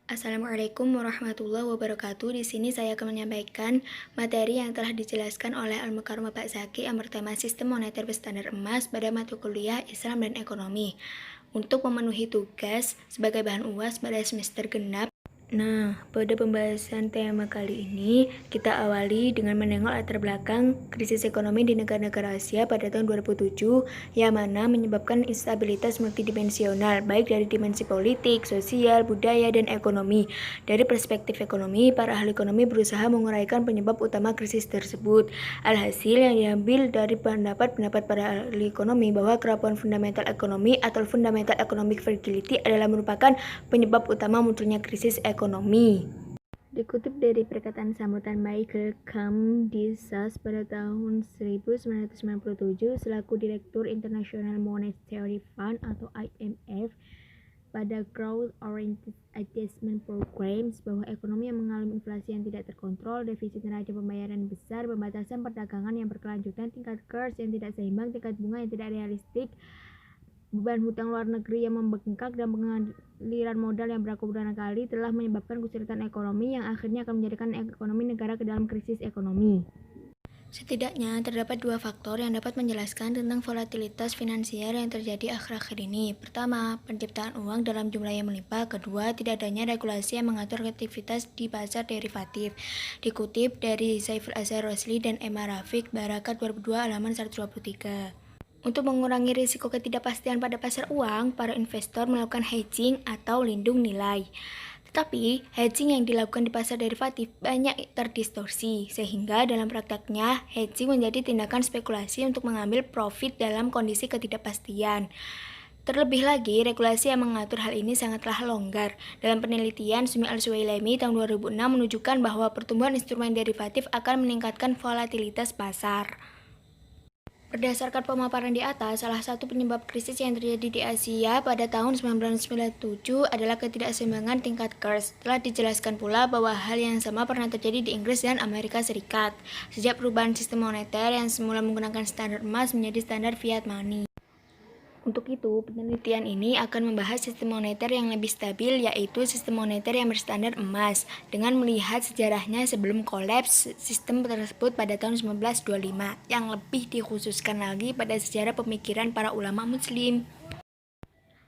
Assalamualaikum warahmatullahi wabarakatuh. Di sini saya akan menyampaikan materi yang telah dijelaskan oleh Al-Mukarram Bapak Zaki yang bertema Sistem Moneter Berstandar Emas pada mata kuliah Islam dan Ekonomi untuk memenuhi tugas sebagai bahan UAS pada semester genap. Pada pembahasan tema kali ini, kita awali dengan menengok latar belakang krisis ekonomi di negara-negara Asia pada tahun 2007, yang mana menyebabkan instabilitas multidimensional, baik dari dimensi politik, sosial, budaya, dan ekonomi. Dari perspektif ekonomi, para ahli ekonomi berusaha menguraikan penyebab utama krisis tersebut. Alhasil, yang diambil dari pendapat para ahli ekonomi bahwa kerapuhan fundamental ekonomi atau fundamental economic fragility adalah merupakan penyebab utama munculnya krisis ekonomi. Dikutip dari perkataan sambutan Michael Camdesas pada tahun 1997 selaku Direktur International Monetary Fund atau IMF pada Growth Oriented Adjustment Programs bahwa ekonomi yang mengalami inflasi yang tidak terkontrol, defisit neraca pembayaran besar, pembatasan perdagangan yang berkelanjutan, tingkat kurs yang tidak seimbang, tingkat bunga yang tidak realistik, beban hutang luar negeri yang membengkak, dan pengaliran modal yang berlaku berulang kali telah menyebabkan kesulitan ekonomi yang akhirnya akan menjadikan ekonomi negara ke dalam krisis ekonomi. Setidaknya terdapat dua faktor yang dapat menjelaskan tentang volatilitas finansial yang terjadi akhir-akhir ini. Pertama, penciptaan uang dalam jumlah yang melimpah. Kedua, tidak adanya regulasi yang mengatur aktivitas di pasar derivatif. Dikutip dari Saiful Azhar Rosli dan Emma Rafiq, Barakat 2002 halaman 123. Untuk mengurangi risiko ketidakpastian pada pasar uang, para investor melakukan hedging atau lindung nilai. Tetapi, hedging yang dilakukan di pasar derivatif banyak terdistorsi, sehingga dalam prakteknya, hedging menjadi tindakan spekulasi untuk mengambil profit dalam kondisi ketidakpastian. Terlebih lagi, regulasi yang mengatur hal ini sangatlah longgar. Dalam penelitian Sumi Al-Suwailami tahun 2006 menunjukkan bahwa pertumbuhan instrumen derivatif akan meningkatkan volatilitas pasar. Berdasarkan pemaparan di atas, salah satu penyebab krisis yang terjadi di Asia pada tahun 1997 adalah ketidakseimbangan tingkat kurs. Telah dijelaskan pula bahwa hal yang sama pernah terjadi di Inggris dan Amerika Serikat, sejak perubahan sistem moneter yang semula menggunakan standar emas menjadi standar fiat money. Untuk itu, penelitian ini akan membahas sistem moneter yang lebih stabil, yaitu sistem moneter yang berstandar emas, dengan melihat sejarahnya sebelum kolaps sistem tersebut pada tahun 1925, yang lebih dikhususkan lagi pada sejarah pemikiran para ulama muslim.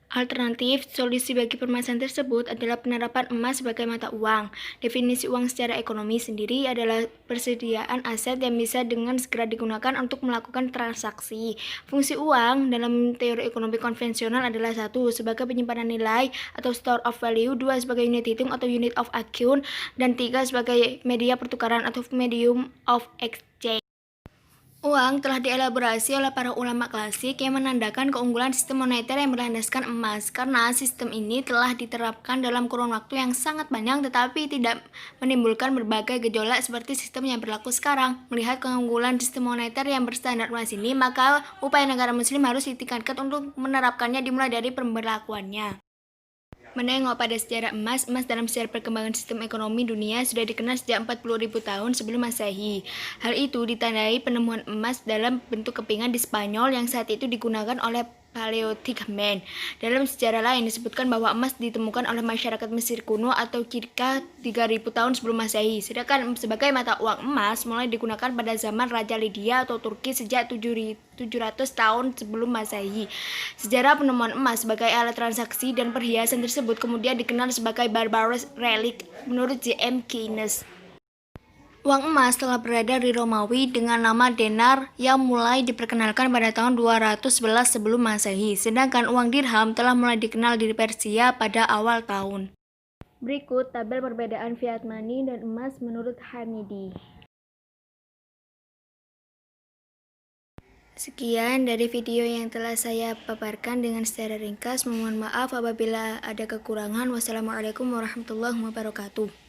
Alternatif solusi bagi permasalahan tersebut adalah penerapan emas sebagai mata uang. Definisi uang secara ekonomi sendiri adalah persediaan aset yang bisa dengan segera digunakan untuk melakukan transaksi. Fungsi uang dalam teori ekonomi konvensional adalah 1. Sebagai penyimpanan nilai atau store of value, 2. Sebagai unit hitung atau unit of account, dan 3. Sebagai media pertukaran atau medium of exchange. Uang telah dielaborasi oleh para ulama klasik yang menandakan keunggulan sistem moneter yang berlandaskan emas, karena sistem ini telah diterapkan dalam kurun waktu yang sangat panjang tetapi tidak menimbulkan berbagai gejolak seperti sistem yang berlaku sekarang. Melihat keunggulan sistem moneter yang berstandar emas ini, maka upaya negara muslim harus ditingkatkan untuk menerapkannya dimulai dari pemberlakuannya. Menengok pada sejarah emas dalam sejarah perkembangan sistem ekonomi dunia sudah dikenal sejak 40.000 tahun sebelum Masehi. Hal itu ditandai penemuan emas dalam bentuk kepingan di Spanyol yang saat itu digunakan oleh Paleolithic Man. Dalam sejarah lain disebutkan bahwa emas ditemukan oleh masyarakat Mesir kuno atau kira 3.000 tahun sebelum Masehi. Sedangkan sebagai mata uang emas mulai digunakan pada zaman Raja Lydia atau Turki sejak 700 tahun sebelum Masehi. Sejarah penemuan emas sebagai alat transaksi dan perhiasan tersebut kemudian dikenal sebagai barbarous relic menurut J.M. Keynes. Uang emas telah beredar di Romawi dengan nama denar yang mulai diperkenalkan pada tahun 211 sebelum Masehi, sedangkan uang dirham telah mulai dikenal di Persia pada awal tahun. Berikut tabel perbedaan fiat money dan emas menurut Hamidi. Sekian dari video yang telah saya paparkan dengan secara ringkas. Mohon maaf apabila ada kekurangan. Wassalamualaikum warahmatullahi wabarakatuh.